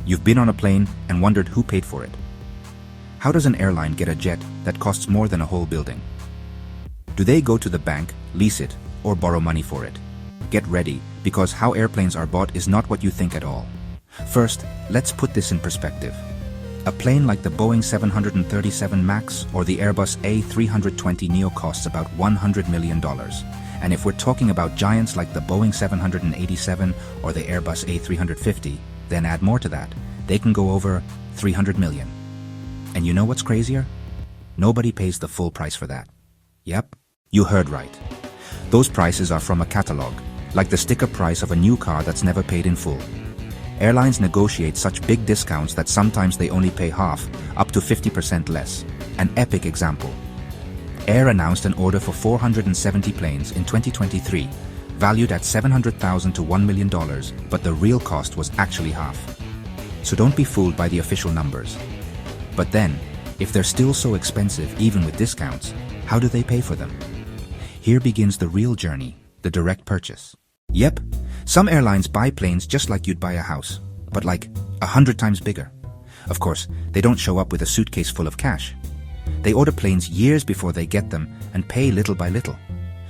You've been on a plane and wondered who paid for it. How does an airline get a jet that costs more than a whole building? Do they go to the bank, lease it, or borrow money for it? Get ready, because how airplanes are bought is not what you think at all. First, let's put this in perspective. A plane like the Boeing 737 MAX or the Airbus A320neo costs about $100 million. And if we're talking about giants like the Boeing 787 or the Airbus A350, then add more to that. They can go over $300 million. And you know what's crazier? Nobody pays the full price for that. Yep, you heard right. Those prices are from a catalog, like the sticker price of a new car that's never paid in full. Airlines negotiate such big discounts that sometimes they only pay half, up to 50% less. An epic example. Air announced an order for 470 planes in 2023, valued at $700,000 to $1 million, but the real cost was actually half. So don't be fooled by the official numbers. But then, if they're still so expensive even with discounts, how do they pay for them? Here begins the real journey, the direct purchase. Yep, some airlines buy planes just like you'd buy a house, but like 100 times bigger. Of course, they don't show up with a suitcase full of cash. They order planes years before they get them and pay little by little.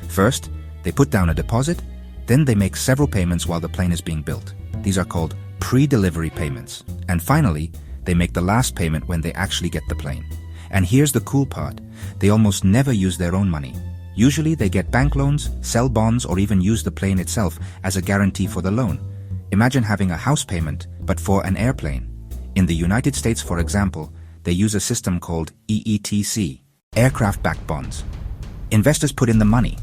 First, they put down a deposit, then they make several payments while the plane is being built. These are called pre-delivery payments. And finally, they make the last payment when they actually get the plane. And here's the cool part, they almost never use their own money. Usually they get bank loans, sell bonds, or even use the plane itself as a guarantee for the loan. Imagine having a house payment, but for an airplane. In the United States, for example, they use a system called EETC, aircraft-backed bonds. Investors put in the money.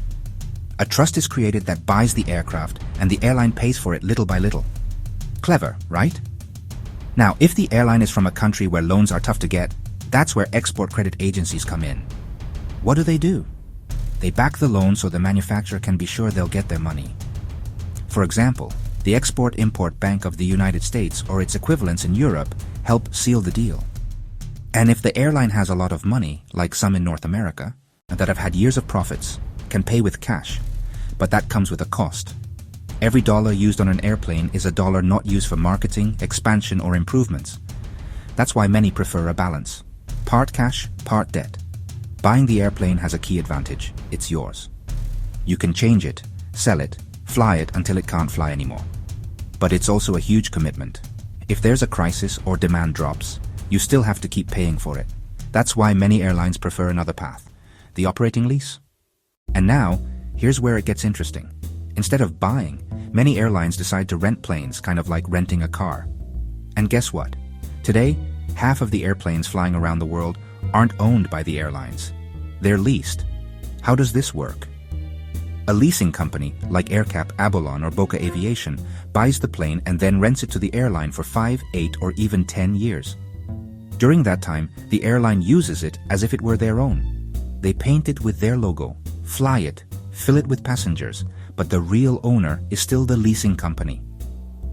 A trust is created that buys the aircraft, and the airline pays for it little by little. Clever, right? Now, if the airline is from a country where loans are tough to get, that's where export credit agencies come in. What do? They back the loan so the manufacturer can be sure they'll get their money. For example, the Export-Import Bank of the United States or its equivalents in Europe help seal the deal. And if the airline has a lot of money, like some in North America, that have had years of profits, can pay with cash, but that comes with a cost. Every dollar used on an airplane is a dollar not used for marketing, expansion, or improvements. That's why many prefer a balance. Part cash, part debt. Buying the airplane has a key advantage. It's yours. You can change it, sell it, fly it until it can't fly anymore. But it's also a huge commitment. If there's a crisis or demand drops, you still have to keep paying for it. That's why many airlines prefer another path, the operating lease. And now, here's where it gets interesting. Instead of buying, many airlines decide to rent planes, kind of like renting a car. And guess what? Today, half of the airplanes flying around the world aren't owned by the airlines. They're leased. How does this work? A leasing company, like AerCap, Abalon, or Boca Aviation, buys the plane and then rents it to the airline for 5, 8, or even 10 years. During that time, the airline uses it as if it were their own. They paint it with their logo, fly it, fill it with passengers, but the real owner is still the leasing company.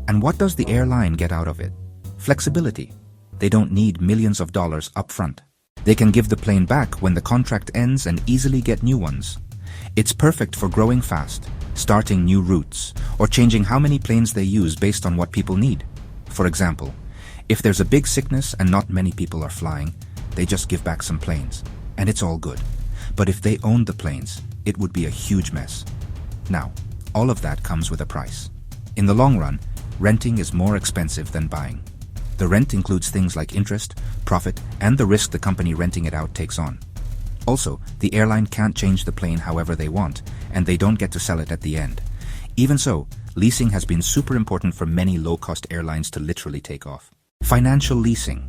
And what does the airline get out of it? Flexibility. They don't need millions of dollars up front. They can give the plane back when the contract ends and easily get new ones. It's perfect for growing fast, starting new routes, or changing how many planes they use based on what people need. For example, if there's a big sickness and not many people are flying, they just give back some planes, and it's all good. But if they owned the planes, it would be a huge mess. Now, all of that comes with a price. In the long run, renting is more expensive than buying. The rent includes things like interest, profit, and the risk the company renting it out takes on. Also, the airline can't change the plane however they want, and they don't get to sell it at the end. Even so, leasing has been super important for many low-cost airlines to literally take off. Financial leasing.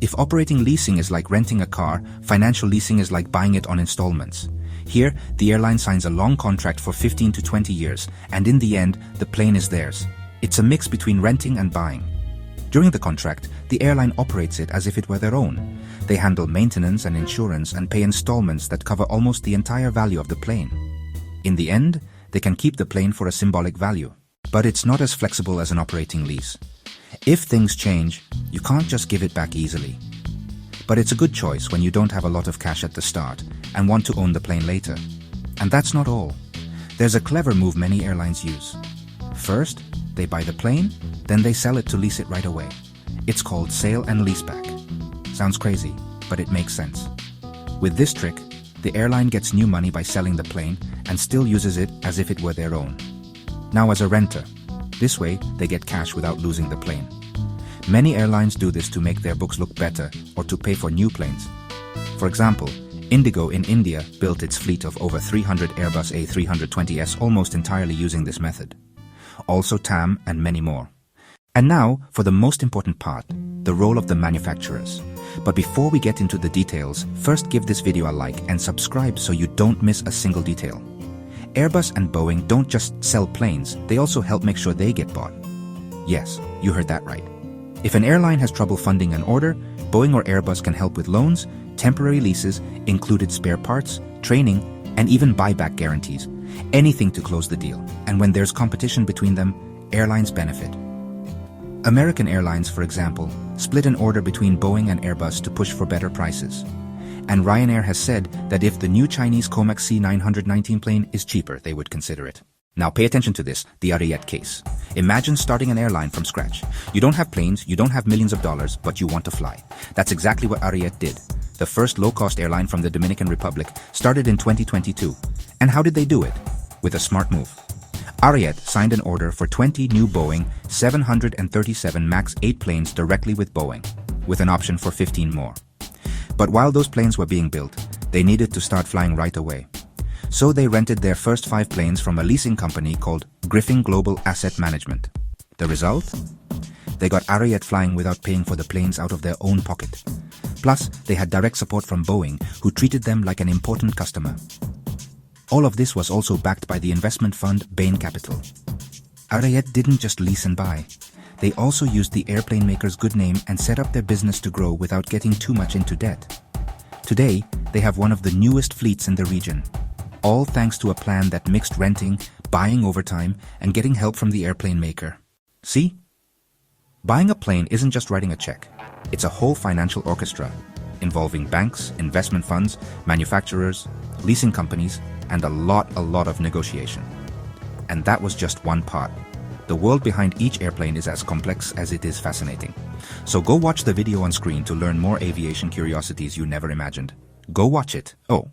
If operating leasing is like renting a car, financial leasing is like buying it on installments. Here, the airline signs a long contract for 15 to 20 years, and in the end, the plane is theirs. It's a mix between renting and buying. During the contract, the airline operates it as if it were their own. They handle maintenance and insurance and pay installments that cover almost the entire value of the plane. In the end, they can keep the plane for a symbolic value. But it's not as flexible as an operating lease. If things change, you can't just give it back easily. But it's a good choice when you don't have a lot of cash at the start and want to own the plane later. And that's not all. There's a clever move many airlines use. First, they buy the plane, then they sell it to lease it right away. It's called sale and leaseback. Sounds crazy, but it makes sense. With this trick, the airline gets new money by selling the plane and still uses it as if it were their own. Now as a renter, this way they get cash without losing the plane. Many airlines do this to make their books look better or to pay for new planes. For example, Indigo in India built its fleet of over 300 Airbus A320s almost entirely using this method. Also TAM and many more. And now, for the most important part, the role of the manufacturers. But before we get into the details, first give this video a like and subscribe so you don't miss a single detail. Airbus and Boeing don't just sell planes, they also help make sure they get bought. Yes, you heard that right. If an airline has trouble funding an order, Boeing or Airbus can help with loans, temporary leases, included spare parts, training, and even buyback guarantees. Anything to close the deal. And when there's competition between them, airlines benefit. American Airlines, for example, split an order between Boeing and Airbus to push for better prices. And Ryanair has said that if the new Chinese Comac C919 plane is cheaper, they would consider it. Now pay attention to this, the Aviation case. Imagine starting an airline from scratch. You don't have planes, you don't have millions of dollars, but you want to fly. That's exactly what Aviation did. The first low-cost airline from the Dominican Republic started in 2022. And how did they do it? With a smart move. Aviation signed an order for 20 new Boeing 737 MAX 8 planes directly with Boeing, with an option for 15 more. But while those planes were being built, they needed to start flying right away. So they rented their first 5 planes from a leasing company called Griffin Global Asset Management. The result? They got Aviation flying without paying for the planes out of their own pocket. Plus, they had direct support from Boeing, who treated them like an important customer. All of this was also backed by the investment fund Bain Capital. Aviation didn't just lease and buy. They also used the airplane maker's good name and set up their business to grow without getting too much into debt. Today, they have one of the newest fleets in the region. All thanks to a plan that mixed renting, buying overtime, and getting help from the airplane maker. See? Buying a plane isn't just writing a check. It's a whole financial orchestra, involving banks, investment funds, manufacturers, leasing companies, and a lot of negotiation. And that was just one part. The world behind each airplane is as complex as it is fascinating. So go watch the video on screen to learn more aviation curiosities you never imagined. Go watch it. Oh,